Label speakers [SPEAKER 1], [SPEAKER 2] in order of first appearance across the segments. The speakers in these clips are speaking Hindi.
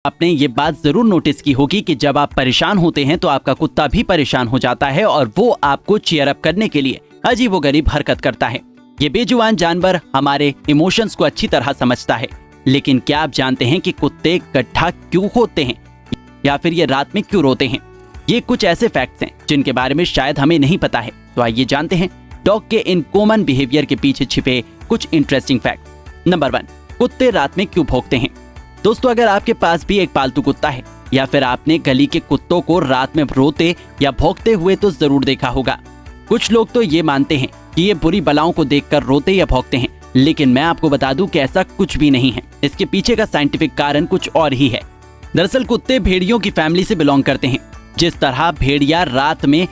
[SPEAKER 1] आपने ये बात जरूर नोटिस की होगी कि जब आप परेशान होते हैं तो आपका कुत्ता भी परेशान हो जाता है और वो आपको चीयर अप करने के लिए अजीबोगरीब हरकत करता है। ये बेजुबान जानवर हमारे इमोशंस को अच्छी तरह समझता है। लेकिन क्या आप जानते हैं कि कुत्ते गड्ढा क्यों खोदते हैं या फिर ये रात में क्यों रोते हैं? ये कुछ ऐसे फैक्ट्स हैं जिनके बारे में शायद हमें नहीं पता है। तो आइए जानते हैं डॉग के इन कॉमन बिहेवियर के पीछे छिपे कुछ इंटरेस्टिंग फैक्ट्स। नंबर 1, कुत्ते रात में क्यों भौंकते हैं? दोस्तों, अगर आपके पास भी एक पालतू कुत्ता है या फिर आपने गली के कुत्तों को रात में रोते या भौंकते हुए तो जरूर देखा होगा। कुछ लोग तो ये मानते हैं कि ये बुरी बलाओं को देखकर रोते या भौंकते हैं, लेकिन मैं आपको बता दूं कि ऐसा कुछ भी नहीं है। इसके पीछे का साइंटिफिक कारण कुछ और ही है। दरअसल कुत्ते भेड़ियों की फैमिली से बिलोंग करते हैं। जिस तरह भेड़िया रात में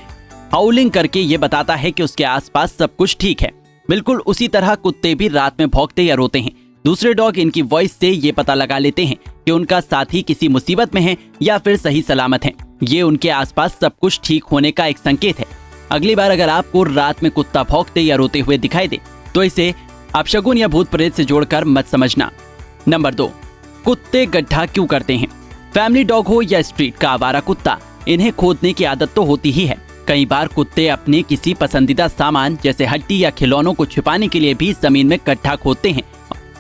[SPEAKER 1] हाउलिंग करके ये बताता है कि उसके आसपास सब कुछ ठीक है, बिल्कुल उसी तरह कुत्ते भी रात में भौंकते या रोते हैं। दूसरे डॉग इनकी वॉइस से ये पता लगा लेते हैं कि उनका साथी किसी मुसीबत में है या फिर सही सलामत है। ये उनके आसपास सब कुछ ठीक होने का एक संकेत है। अगली बार अगर आपको रात में कुत्ता भौंकते या रोते हुए दिखाई दे तो इसे आप शगुन या भूत प्रेत से जोड़कर मत समझना। नंबर 2, कुत्ते गड्ढा क्यों करते हैं? फैमिली डॉग हो या स्ट्रीट का आवारा कुत्ता, इन्हें खोदने की आदत तो होती ही है। कई बार कुत्ते अपने किसी पसंदीदा सामान जैसे हड्डी या खिलौनों को छिपाने के लिए भी जमीन में गड्ढा खोदते हैं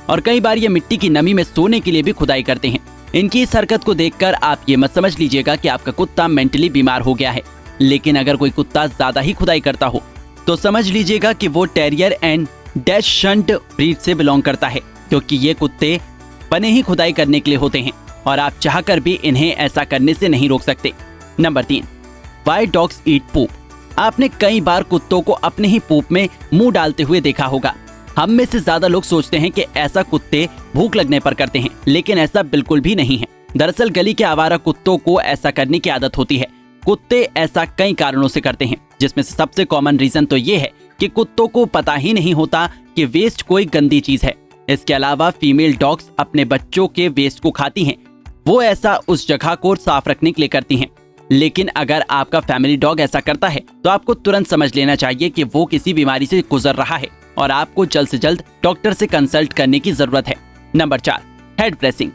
[SPEAKER 1] और कई बार ये मिट्टी की नमी में सोने के लिए भी खुदाई करते हैं। इनकी इस हरकत को देखकर आप ये मत समझ लीजिएगा कि आपका कुत्ता मेंटली बीमार हो गया है। लेकिन अगर कोई कुत्ता ज्यादा ही खुदाई करता हो तो समझ लीजिएगा कि वो टेरियर एंड डैशशंट ब्रीड से बिलोंग करता है, क्योंकि ये कुत्ते बने ही खुदाई करने के लिए होते हैं और आप चाहकर भी इन्हें ऐसा करने से नहीं रोक सकते। नंबर 3, व्हाई डॉग्स ईट पूप? आपने कई बार कुत्तों को अपने ही पूप में मुंह डालते हुए देखा होगा। हम में से ज्यादा लोग सोचते हैं कि ऐसा कुत्ते भूख लगने पर करते हैं, लेकिन ऐसा बिल्कुल भी नहीं है। दरअसल गली के आवारा कुत्तों को ऐसा करने की आदत होती है। कुत्ते ऐसा कई कारणों से करते हैं, जिसमें से सबसे कॉमन रीजन तो ये है कि कुत्तों को पता ही नहीं होता कि वेस्ट कोई गंदी चीज है। इसके अलावा फीमेल डॉग्स अपने बच्चों के वेस्ट को खाती हैं। वो ऐसा उस जगह को साफ रखने के लिए करती हैं। लेकिन अगर आपका फैमिली डॉग ऐसा करता है तो आपको तुरंत समझ लेना चाहिए कि वो किसी बीमारी से गुजर रहा है और आपको जल्द से जल्द डॉक्टर से कंसल्ट करने की जरूरत है। Number 4, head pressing.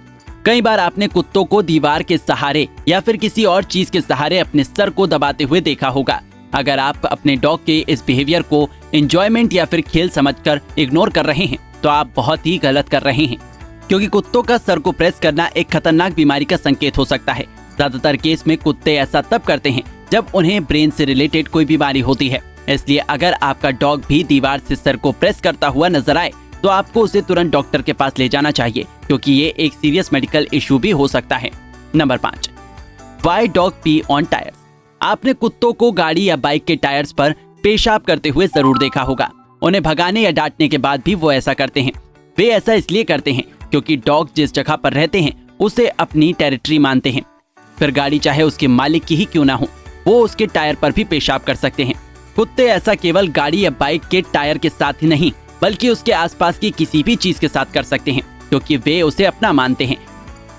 [SPEAKER 1] कई बार आपने कुत्तों को दीवार के सहारे या फिर किसी और चीज के सहारे अपने सर को दबाते हुए देखा होगा। अगर आप अपने डॉग के इस बिहेवियर को एंजॉयमेंट या फिर खेल समझकर इग्नोर कर रहे हैं तो आप बहुत ही गलत कर रहे हैं, क्योंकि कुत्तों का सर को प्रेस करना एक खतरनाक बीमारी का संकेत हो सकता है। ज्यादातर केस में कुत्ते ऐसा तब करते हैं जब उन्हें ब्रेन से रिलेटेड कोई बीमारी होती है। इसलिए अगर आपका डॉग भी दीवार से सर को प्रेस करता हुआ नजर आए तो आपको उसे तुरंत डॉक्टर के पास ले जाना चाहिए, क्योंकि ये एक सीरियस मेडिकल इशू भी हो सकता है। Number 5, why dog P on tyres? आपने कुत्तों को गाड़ी या बाइक के टायर्स पर पेशाब करते हुए जरूर देखा होगा। उन्हें भगाने या डांटने के बाद भी वो ऐसा करते हैं। वे ऐसा इसलिए करते हैं क्योंकि डॉग जिस जगह पर रहते हैं उसे अपनी टेरिटरी मानते हैं। फिर गाड़ी चाहे उसके मालिक की ही क्यों ना हो, वो उसके टायर पर भी पेशाब कर सकते हैं। कुत्ते ऐसा केवल गाड़ी या बाइक के टायर के साथ ही नहीं बल्कि उसके आसपास की किसी भी चीज के साथ कर सकते हैं, क्योंकि वे उसे अपना मानते हैं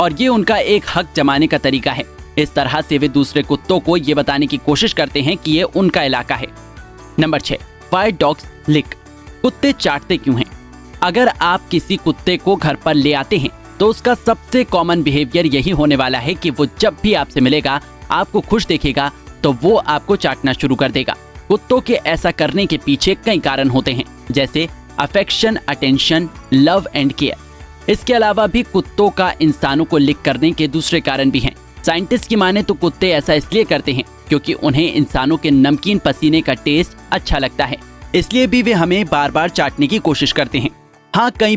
[SPEAKER 1] और ये उनका एक हक जमाने का तरीका है। इस तरह से वे दूसरे कुत्तों को ये बताने की कोशिश करते हैं कि ये उनका इलाका है। नंबर 6, व्हाई डॉग्स लिक? कुत्ते चाटते क्यों हैं? अगर आप किसी कुत्ते को घर पर ले आते हैं तो उसका सबसे कॉमन बिहेवियर यही होने वाला है कि वो जब भी आपसे मिलेगा, आपको खुश देखेगा तो वो आपको चाटना शुरू कर देगा। कुत्तों के ऐसा करने के पीछे कई कारण होते हैं, जैसे affection, attention, love and care. इसके अलावा भी कुत्तों का इंसानों को लिक करने के दूसरे कारण भी हैं। साइंटिस्ट की माने तो कुत्ते ऐसा इसलिए करते हैं क्योंकि उन्हें इंसानों के नमकीन पसीने का टेस्ट अच्छा लगता है, इसलिए भी वे हमें बार बार चाटने की कोशिश करते हैं। हाँ, कई